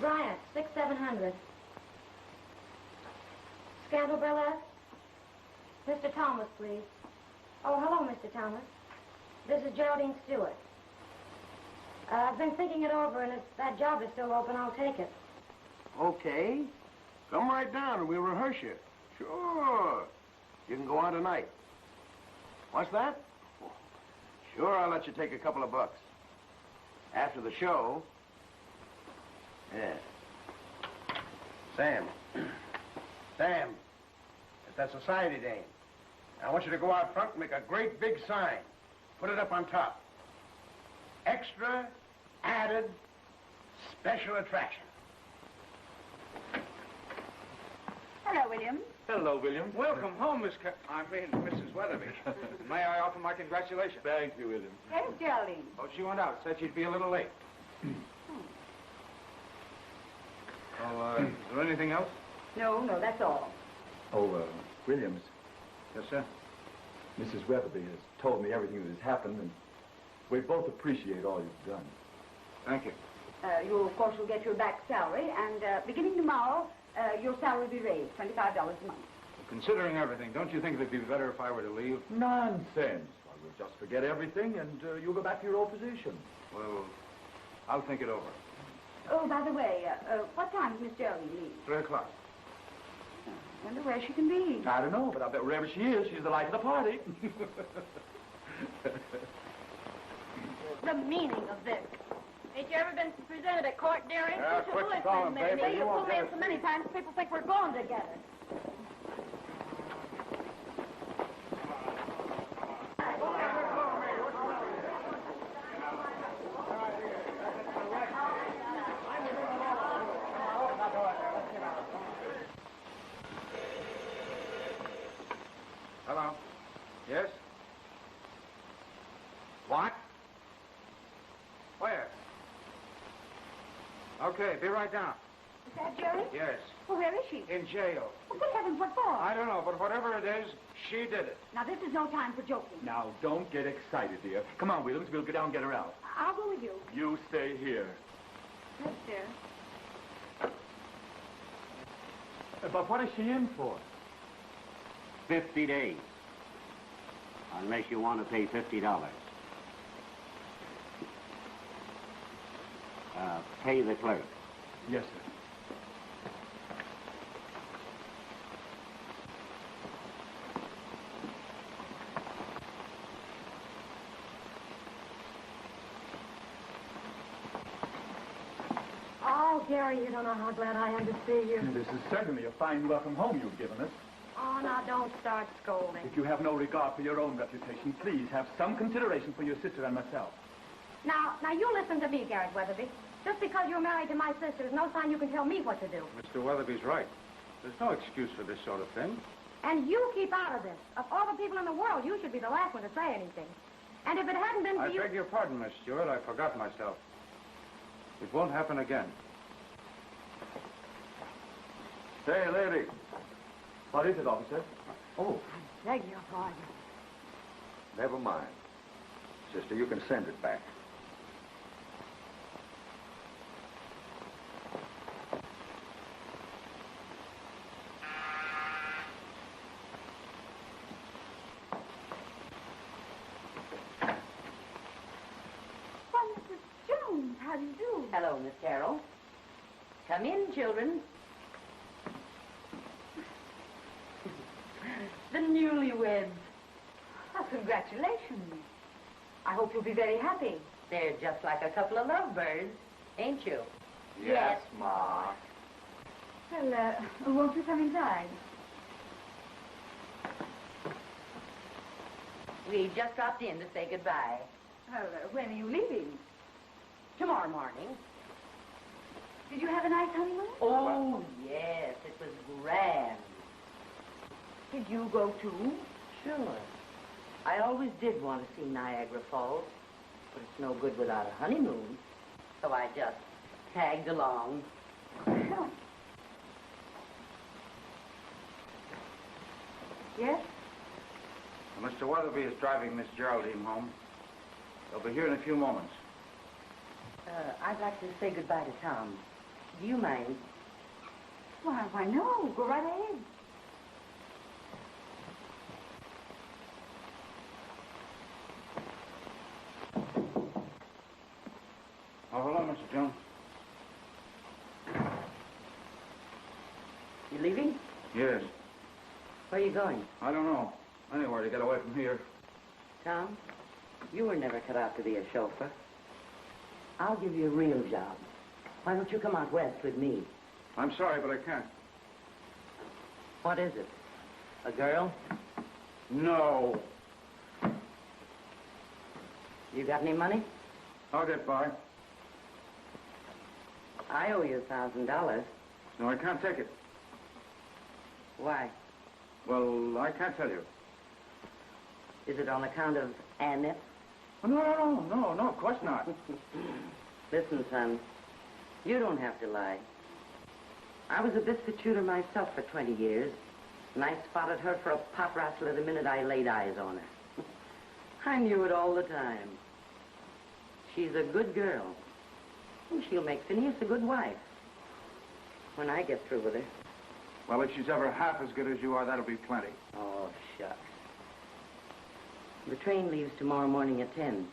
Bryant, 6-700. Scandal burlesque? Mr. Thomas, please. Oh, hello, Mr. Thomas. This is Geraldine Stewart. I've been thinking it over, and if that job is still open, I'll take it. Okay. Come right down and we'll rehearse you. Sure. You can go on tonight. What's that? Sure, I'll let you take a couple of bucks. After the show. Yeah. Sam. Sam. It's that society dame. I want you to go out front and make a great big sign. Put it up on top. Extra, added, special attraction. Hello, William. Hello, William. Welcome home, Mrs. Wetherby. May I offer my congratulations? Thank you, William. Where's Geraldine? Oh, she went out. Said she'd be a little late. Is there anything else? No, that's all. Oh, Williams, Yes, sir. Mrs. Weatherby has told me everything that has happened, and we both appreciate all you've done. Thank you. You, of course, will get your back salary, and beginning tomorrow, your salary will be raised, $25 a month. Considering everything, don't you think it'd be better if I were to leave? Nonsense. Why, we'll just forget everything, and you'll go back to your old position. Well, I'll think it over. Oh, by the way, what time does Miss Geraldine leave? 3 o'clock. I wonder where she can be. I don't know, but I bet wherever she is, she's the life of the party. The meaning of this. Ain't you ever been presented at court, dearie? Yeah, quit stalling, baby. You pull me in so many times, people think we're going together. Hello. Yes? What? Where? Okay, be right down. Is that Jerry? Yes. Well, where is she? In jail. Well, good heavens, what for? I don't know, but whatever it is, she did it. Now, this is no time for joking. Now, don't get excited, dear. Come on, Williams, we'll go down and get her out. I'll go with you. You stay here. Yes, dear. But what is she in for? 50 days. Unless you want to pay $50. Pay the clerk. Yes, sir. Oh, Gary, you don't know how glad I am to see you. This is certainly a fine welcome home you've given us. Oh, now, don't start scolding. If you have no regard for your own reputation, please have some consideration for your sister and myself. Now, you listen to me, Garrett Wetherby. Just because you're married to my sister is no sign you can tell me what to do. Mr. Weatherby's right. There's no excuse for this sort of thing. And you keep out of this. Of all the people in the world, you should be the last one to say anything. And if it hadn't been for I you... beg your pardon, Miss Stewart. I forgot myself. It won't happen again. Say, lady. What is it, officer? Oh. I beg your pardon. Never mind. Sister, you can send it back. Well, Mrs. Jones, how do you do? Hello, Miss Carol. Come in, children. The newlyweds. Oh, congratulations. I hope you'll be very happy. They're just like a couple of lovebirds, ain't you? Yes, Ma. Well, won't you come inside? We just dropped in to say goodbye. Well, when are you leaving? Tomorrow morning. Did you have a nice honeymoon? Oh, yes, it was grand. Did you go too? Sure. I always did want to see Niagara Falls, but it's no good without a honeymoon. So I just tagged along. Yes? Well, Mr. Weatherby is driving Miss Geraldine home. They'll be here in a few moments. I'd like to say goodbye to Tom. Do you mind? Why, no. Go right ahead. Oh, hello, Mr. Jones. You leaving? Yes. Where are you going? I don't know. Anywhere to get away from here. Tom, you were never cut out to be a chauffeur. I'll give you a real job. Why don't you come out west with me? I'm sorry, but I can't. What is it? A girl? No. You got any money? I'll get by. I owe you $1,000. No, I can't take it. Why? Well, I can't tell you. Is it on account of Annette? Oh, no, of course not. Listen, son, you don't have to lie. I was a biscuit shooter myself for 20 years, and I spotted her for a pop rattler the minute I laid eyes on her. I knew it all the time. She's a good girl, and she'll make Phineas a good wife when I get through with her. Well, if she's ever half as good as you are, that'll be plenty. Oh, shucks. The train leaves tomorrow morning at 10.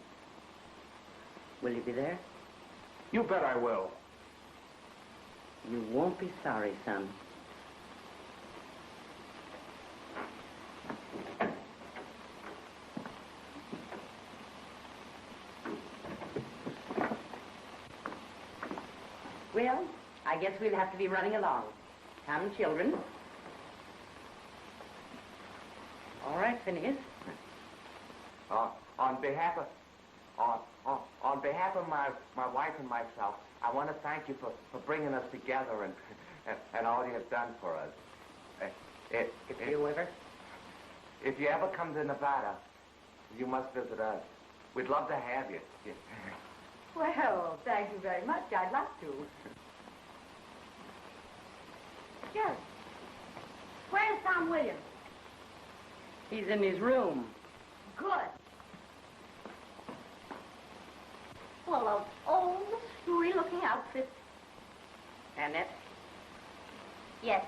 Will you be there? You bet I will. You won't be sorry, son. Well, I guess we'll have to be running along. Come, children. All right, Phineas. On behalf of my wife and myself, I want to thank you for bringing us together and all you have done for us. If you ever come to Nevada, you must visit us. We'd love to have you. Well, thank you very much. I'd like to. Sure. Where's Tom Williams? He's in his room. Good. Full of old, screwy-looking outfits. Annette? Yes.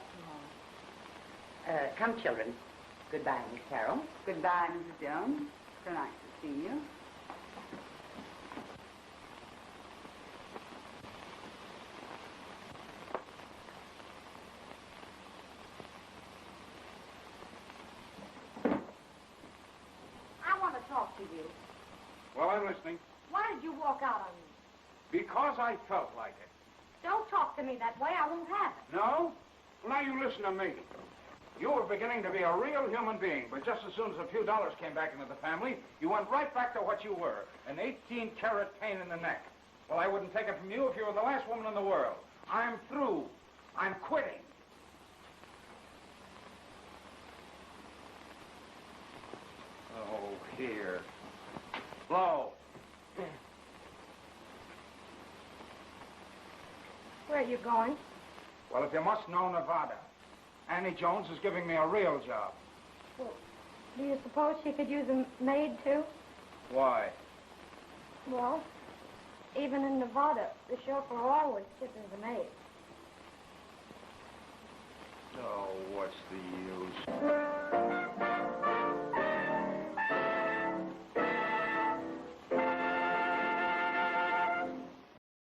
Come, children. Goodbye, Miss Carol. Goodbye, Mrs. Jones. So nice to see you. I want to talk to you. Well, I'm listening. Why did you walk out on me? Because I felt like it. Don't talk to me that way. I won't have it. No? Well, now you listen to me. You were beginning to be a real human being, but just as soon as a few dollars came back into the family, you went right back to what you were, an 18-carat pain in the neck. Well, I wouldn't take it from you if you were the last woman in the world. I'm through. I'm quitting. Oh, here. Blow. Where are you going? Well, if you must know, Nevada. Annie Jones is giving me a real job. Well, do you suppose she could use a maid, too? Why? Well, even in Nevada, the chauffeur always chipping the maid. Oh, what's the